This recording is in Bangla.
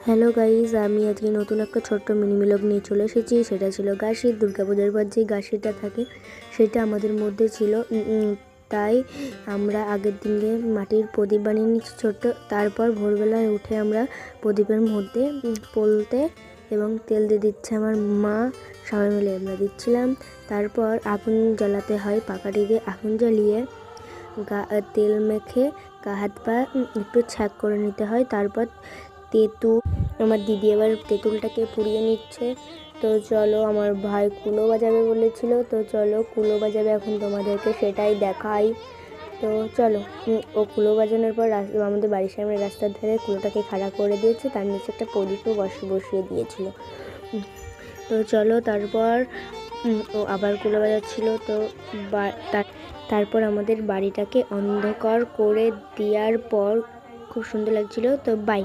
হ্যালো গাইজ, আমি আজকে নতুন একটা ছোট্ট মিনি ব্লগ নিয়ে চলে এসেছি। সেটা ছিল গাছের দুর্গাপূজার পর যে গাছেরটা থাকে সেটা আমাদের মধ্যে ছিল। তাই আমরা আগের দিনকে মাটির প্রদীপ বানিয়ে নিচ্ছি ছোট্ট। তারপর ভোরবেলায় উঠে আমরা প্রদীপের মধ্যে পলতে এবং তেল দিয়ে দিচ্ছে আমার মা, সবাই মিলে আমরা দিচ্ছিলাম। তারপর আগুন জ্বালাতে হয়, পাকাটি দিয়ে আগুন জ্বালিয়ে তেল মেখে হাত পা একটু ছ্যাঁক করে নিতে হয়। তারপর তেঁতুল, আমার দিদি এবার তেঁতুলটাকে পুড়িয়ে নিচ্ছে। তো চলো, আমার ভাই কুলো বাজাবে বলেছিল, তো চলো কুলো বাজাবে, এখন তোমাদেরকে সেটাই দেখাই। তো চলো, ও কুলো বাজানোর পর আমাদের বাড়ির সামনে রাস্তার ধারে কুলোটাকে খাড়া করে দিয়েছে, তার নিচে একটা প্রদীপও বসিয়ে দিয়েছিল। তো চলো, তারপর ও আবার কুলো বাজাচ্ছিল। তো তারপর আমাদের বাড়িটাকে অন্ধকার করে দেওয়ার পর খুব সুন্দর লাগছিল। তো বাই।